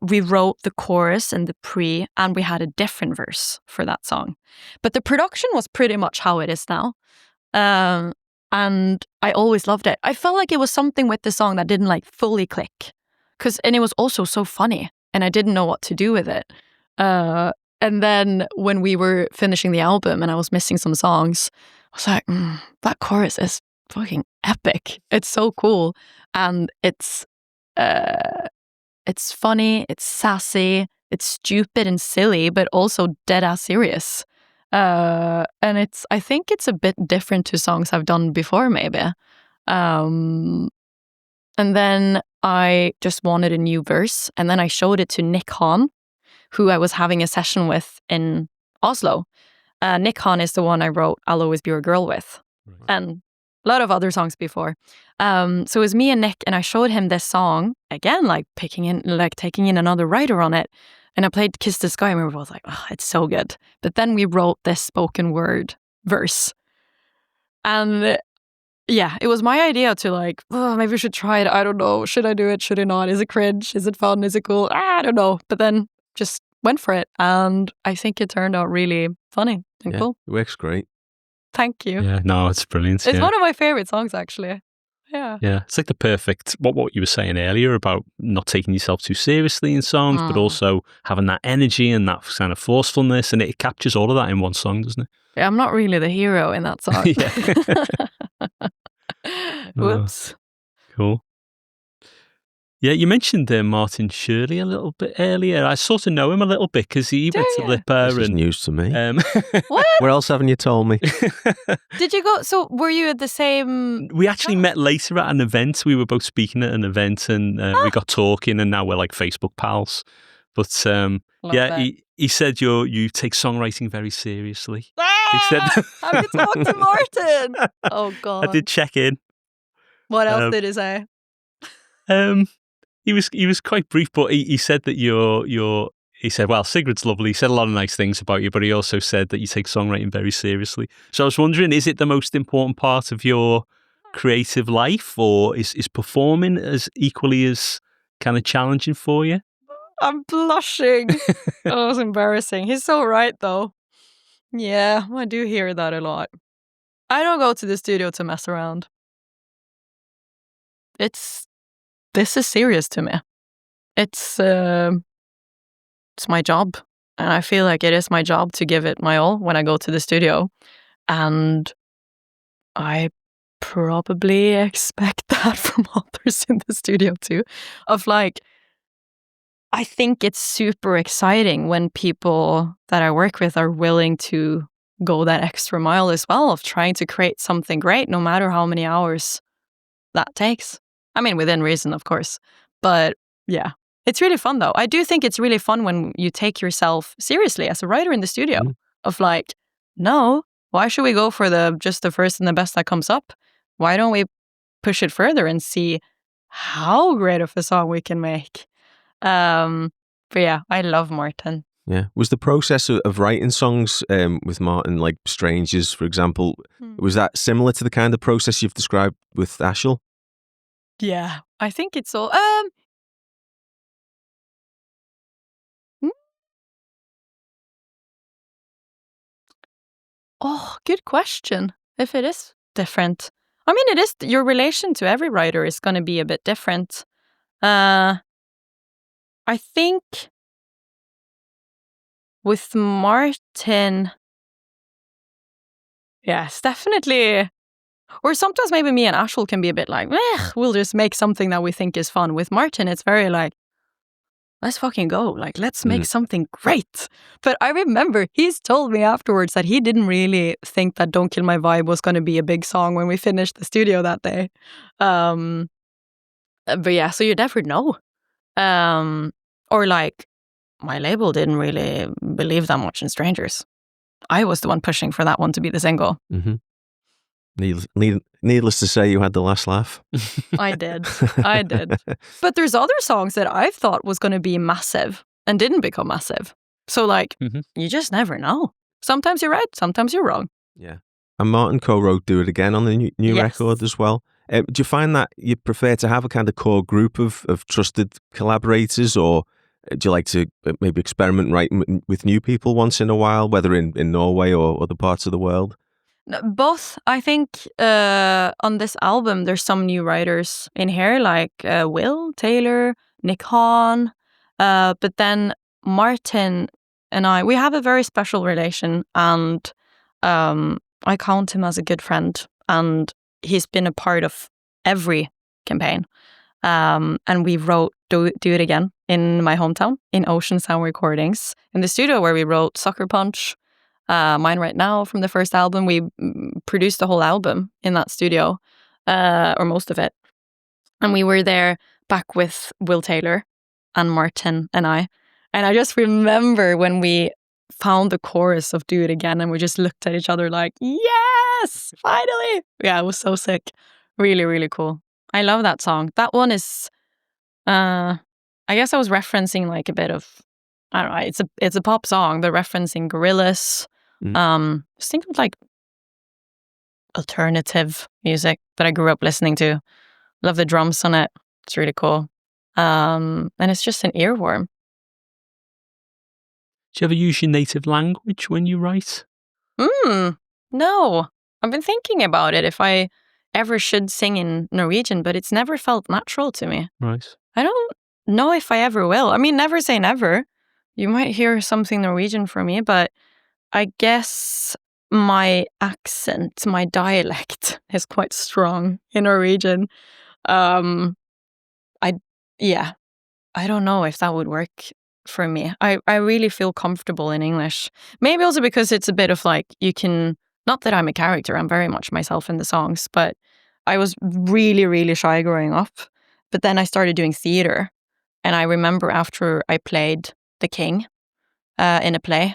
we wrote the chorus and the pre, and we had a different verse for that song. But the production was pretty much how it is now. And I always loved it. I felt like it was something with the song that didn't like fully click. And it was also so funny, and I didn't know what to do with it. And then when we were finishing the album and I was missing some songs, I was like, that chorus is fucking epic. It's so cool. And it's funny, it's sassy, it's stupid and silly, but also dead-ass serious. And I think it's a bit different to songs I've done before, maybe. And then I just wanted a new verse, and then I showed it to Nick Hahn, who I was having a session with in Oslo. Nick Hahn is the one I wrote I'll Always Be Your Girl with, and a lot of other songs before. So it was me and Nick, and I showed him this song again, like taking in another writer on it. And I played Kiss the Sky, and we were both like, oh, it's so good. But then we wrote this spoken word verse. And yeah, it was my idea to like, oh, maybe we should try it. I don't know. Should I do it? Should I not? Is it cringe? Is it fun? Is it cool? I don't know. But then just went for it. And I think it turned out really funny and cool. It works great. Thank you. Yeah, no, it's brilliant. It's one of my favorite songs, actually. Yeah. Yeah, it's like the perfect, what you were saying earlier about not taking yourself too seriously in songs, but also having that energy and that kind of forcefulness, and it captures all of that in one song, doesn't it? Yeah, I'm not really the hero in that song. Whoops. Cool. Yeah, you mentioned Martin Shirley a little bit earlier. I sort of know him a little bit because he went to Lipper. This is news to me. What? Where else haven't you told me? Did you go? So were you at the same? We actually met later at an event. We were both speaking at an event, and we got talking, and now we're like Facebook pals. But he said you take songwriting very seriously. He said, "Have you talked to Martin?" Oh God! I did check in. What else did he say? He was quite brief, but he said that he said, well, Sigrid's lovely. He said a lot of nice things about you, but he also said that you take songwriting very seriously. So I was wondering, is it the most important part of your creative life, or is performing as equally as kind of challenging for you? I'm blushing. That was embarrassing. He's so right, though. Yeah, I do hear that a lot. I don't go to the studio to mess around. This is serious to me. It's my job, and I feel like it is my job to give it my all when I go to the studio, and I probably expect that from others in the studio too. Of like, I think it's super exciting when people that I work with are willing to go that extra mile as well of trying to create something great, no matter how many hours that takes. I mean, within reason, of course. But yeah, it's really fun though. I do think it's really fun when you take yourself seriously as a writer in the studio of like, no, why should we go for just the first and the best that comes up? Why don't we push it further and see how great of a song we can make? But yeah, I love Martin. Yeah. Was the process of writing songs with Martin, like Strangers, for example, was that similar to the kind of process you've described with Ashel? Yeah, I think it's all. Oh, good question. If it is different. I mean, it is, your relation to every writer is going to be a bit different. I think with Martin, yes, definitely. Or sometimes maybe me and Ashel can be a bit like, we'll just make something that we think is fun. With Martin, it's very like, let's fucking go. Like, let's make something great. But I remember he's told me afterwards that he didn't really think that Don't Kill My Vibe was going to be a big song when we finished the studio that day. But yeah, so you never know. Or like, my label didn't really believe that much in Strangers. I was the one pushing for that one to be the single. Mm-hmm. Needless to say, you had the last laugh. I did. But there's other songs that I thought was going to be massive and didn't become massive. So like, you just never know. Sometimes you're right, sometimes you're wrong. Yeah. And Martin co-wrote Do It Again on the new record as well. Do you find that you prefer to have a kind of core group of trusted collaborators, or do you like to maybe experiment writing with new people once in a while, whether in Norway or other parts of the world? Both. I think on this album, there's some new writers in here, like Will Taylor, Nick Hahn. But then Martin and I, we have a very special relation, and I count him as a good friend. And he's been a part of every campaign. And we wrote Do It Again in my hometown, in Ocean Sound Recordings, in the studio where we wrote Sucker Punch. Mine Right Now from the first album. We produced the whole album in that studio, or most of it. And we were there back with Will Taylor and Martin and I. And I just remember when we found the chorus of Do It Again, and we just looked at each other like, yes, finally. Yeah, it was so sick. Really, really cool. I love that song. That one is, I guess I was referencing like a bit of, I don't know, it's a pop song, but referencing Gorillaz. Just think of like alternative music that I grew up listening to. Love the drums on it. It's really cool. And it's just an earworm. Do you ever use your native language when you write? No. I've been thinking about it if I ever should sing in Norwegian, but it's never felt natural to me. Right. I don't know if I ever will. I mean, never say never. You might hear something Norwegian from me, but I guess my accent, my dialect is quite strong in Norwegian. I don't know if that would work for me. I really feel comfortable in English. Maybe also because it's a bit of like, you can, not that I'm a character, I'm very much myself in the songs, but I was really, really shy growing up. But then I started doing theater. And I remember after I played the king in a play,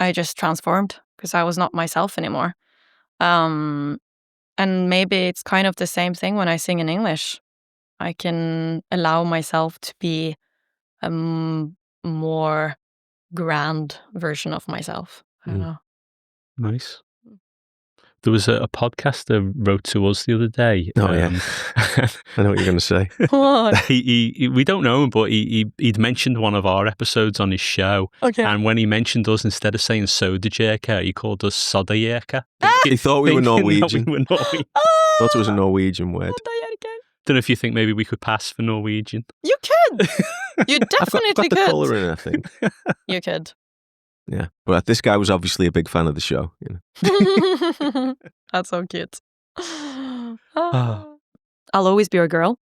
I just transformed because I was not myself anymore. And maybe it's kind of the same thing when I sing in English. I can allow myself to be a more grand version of myself. I don't know. Nice. There was a podcaster wrote to us the other day. Oh, yeah. I know what you're going to say. What? We don't know him, but he'd mentioned one of our episodes on his show. Okay. And when he mentioned us, instead of saying Sodajerker, he called us Sodajerker. He thought we were Norwegian. We were Norwegian. Thought it was a Norwegian word. Don't know if you think maybe we could pass for Norwegian. You could. You definitely I've got the could. colour in it, I think. You could. Yeah, but this guy was obviously a big fan of the show. You know? That's so cute. I'll Always Be Your Girl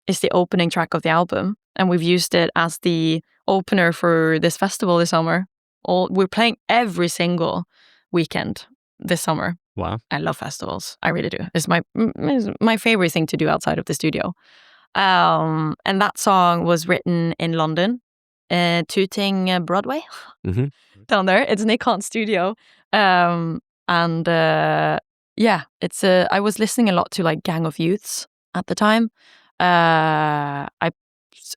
is the opening track of the album, and we've used it as the opener for this festival this summer. We're playing every single weekend this summer. Wow. I love festivals. I really do. It's my favorite thing to do outside of the studio. And that song was written in London, Tooting Broadway. Mm-hmm. Down there. It's Nick Hahn's studio. I was listening a lot to like Gang of Youths at the time. I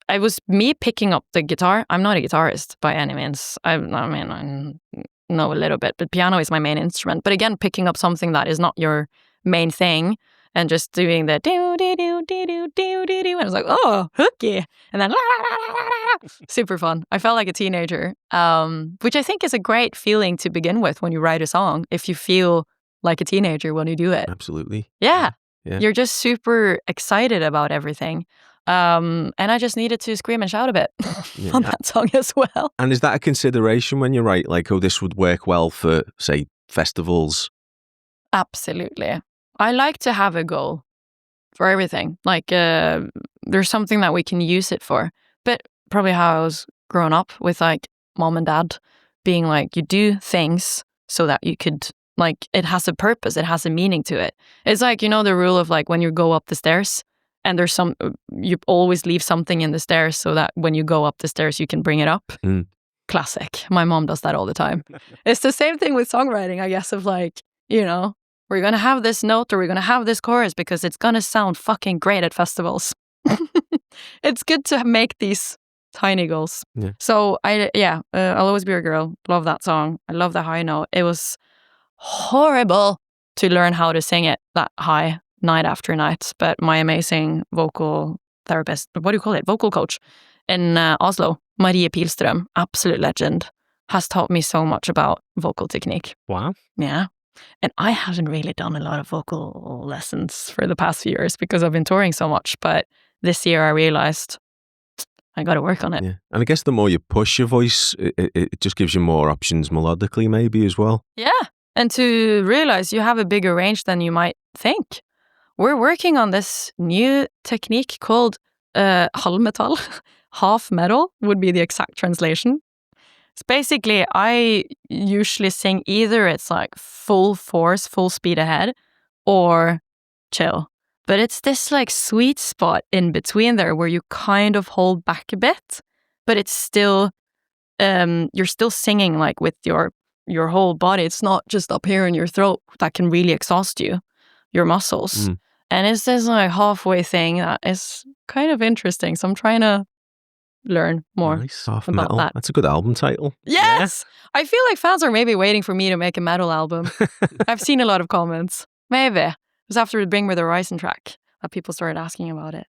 was me picking up the guitar. I'm not a guitarist by any means. I know a little bit, but piano is my main instrument. But again, picking up something that is not your main thing and just doing the do do do do do do do do. And I was like, oh, hooky, and then la, la, la, la, la. Super fun. I felt like a teenager, which I think is a great feeling to begin with when you write a song. If you feel like a teenager when you do it, Absolutely. yeah. Yeah. You're just super excited about everything. And I just needed to scream and shout a bit on that song as well. And is that a consideration when you write, like, oh, this would work well for, say, festivals? Absolutely. I like to have a goal for everything. Like, there's something that we can use it for. But probably how I was growing up with, like, mom and dad being like, you do things so that you could, like, it has a purpose, it has a meaning to it. It's like, you know, the rule of, like, when you go up the stairs and there's you always leave something in the stairs so that when you go up the stairs, you can bring it up. Classic. My mom does that all the time. It's the same thing with songwriting, I guess, of like, you know, we're going to have this note or we're going to have this chorus because it's going to sound fucking great at festivals. It's good to make these tiny goals. Yeah. So I'll Always Be a Girl. Love that song. I love the high note. It was horrible to learn how to sing it that high night after night. But my amazing vocal therapist, what do you call it? Vocal coach in Oslo, Marie Pilström, absolute legend, has taught me so much about vocal technique. Wow. Yeah. And I haven't really done a lot of vocal lessons for the past few years because I've been touring so much. But this year I realized I got to work on it. Yeah. And I guess the more you push your voice, it just gives you more options melodically maybe as well. Yeah. And to realize you have a bigger range than you might think. We're working on this new technique called halvmetall. Half metal would be the exact translation. It's basically, I usually sing either it's like full force, full speed ahead, or chill. But it's this like sweet spot in between there where you kind of hold back a bit, but it's still, you're still singing like with your whole body. It's not just up here in your throat that can really exhaust you, your muscles. And it's this like halfway thing that is kind of interesting. So I'm trying to learn more Half about metal. that. That's a good album title. Yes! Yeah. I feel like fans are maybe waiting for me to make a metal album. I've seen a lot of comments. Maybe. It was after the Bring Me the Horizon track that people started asking about it.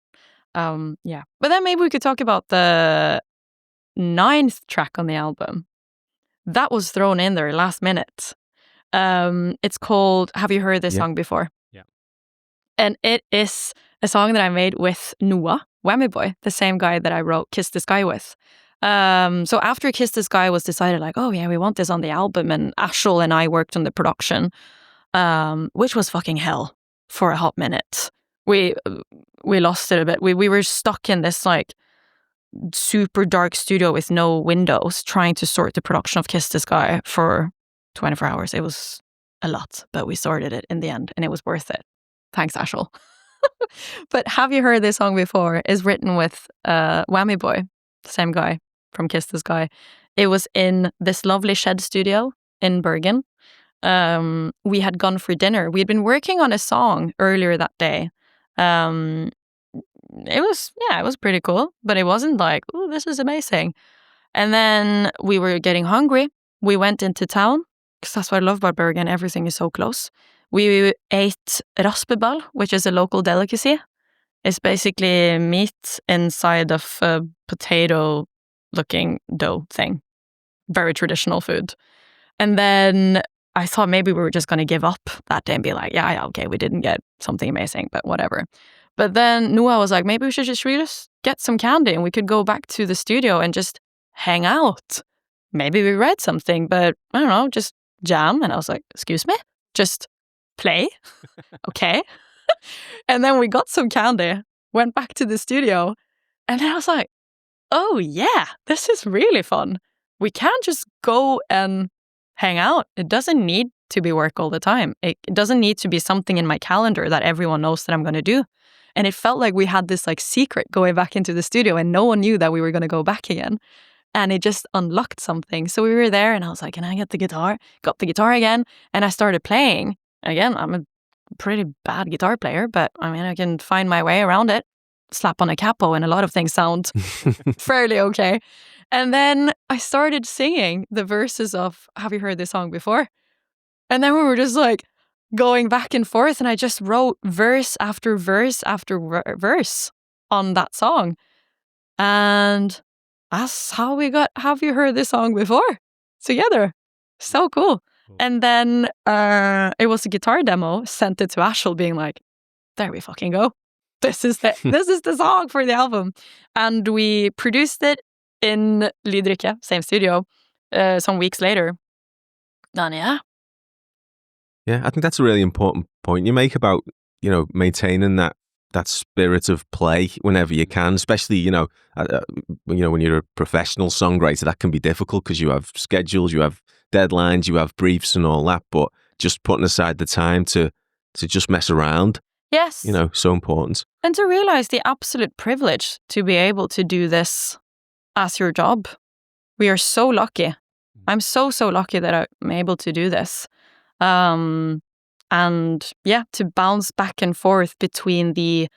Yeah. But then maybe we could talk about the 9th track on the album. That was thrown in there last minute. It's called, have you heard this song before? Yeah. And it is a song that I made with Noah, Whammy Boy, the same guy that I wrote Kiss the Sky with. So after Kiss the Sky was decided, like, oh yeah, we want this on the album, and Ashel and I worked on the production, which was fucking hell for a hot minute. We lost it a bit. We were stuck in this like super dark studio with no windows, trying to sort the production of Kiss the Sky for 24 hours. It was a lot, but we sorted it in the end, and it was worth it. Thanks, Ashel. But Have You Heard This Song Before is written with Whammy Boy, the same guy from Kiss the Sky. It was in this lovely shed studio in Bergen. We had gone for dinner. We had been working on a song earlier that day. It was pretty cool, but it wasn't like, oh, this is amazing. And then we were getting hungry. We went into town, because that's what I love about Bergen. Everything is so close. We ate raspeball, which is a local delicacy. It's basically meat inside of a potato-looking dough thing. Very traditional food. And then I thought maybe we were just going to give up that day and be like, yeah, okay, we didn't get something amazing, but whatever. But then Noah was like, maybe we should just get some candy and we could go back to the studio and just hang out. Maybe we write something, but I don't know, just jam. And I was like, excuse me? Just play? Okay. And then we got some candy, went back to the studio, and then I was like, oh yeah, this is really fun. We can't just go and hang out. It doesn't need to be work all the time. It doesn't need to be something in my calendar that everyone knows that I'm going to do. And it felt like we had this like secret going back into the studio and no one knew that we were going to go back again. And it just unlocked something. So we were there and I was like, can I get the guitar? Got the guitar again. And I started playing. Again, I'm a pretty bad guitar player, but I mean, I can find my way around it. Slap on a capo and a lot of things sound fairly okay. And then I started singing the verses of Have You Heard This Song Before? And then we were just like, going back and forth, and I just wrote verse after verse after verse on that song. And that's how we got Have You Heard This Song Before together. So cool. And then it was a guitar demo, sent it to Ashel being like, there we fucking go. This is the song for the album. And we produced it in Lyrical, same studio, some weeks later. And yeah. Yeah, I think that's a really important point you make about, maintaining that spirit of play whenever you can, especially, when you're a professional songwriter, that can be difficult because you have schedules, you have deadlines, you have briefs and all that, but just putting aside the time to just mess around. Yes. So important. And to realize the absolute privilege to be able to do this as your job. We are so lucky. I'm so lucky that I'm able to do this. And yeah, to bounce back and forth between the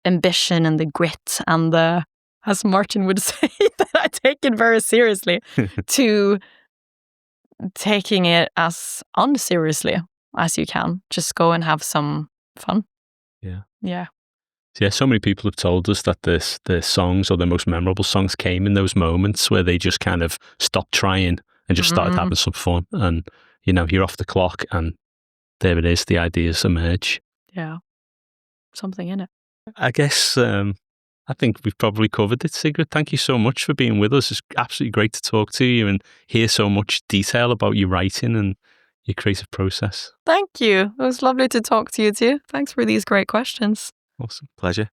ambition and the grit and the, as Martin would say, that I take it very seriously, to taking it as unseriously as you can. Just go and have some fun. Yeah. Yeah. Yeah, so many people have told us that the songs or the most memorable songs came in those moments where they just kind of stopped trying and just started having some fun. And, you're off the clock and there it is, the ideas emerge. Yeah. Something in it. I guess I think we've probably covered it, Sigrid. Thank you so much for being with us. It's absolutely great to talk to you and hear so much detail about your writing and your creative process. Thank you. It was lovely to talk to you too. Thanks for these great questions. Awesome. Pleasure.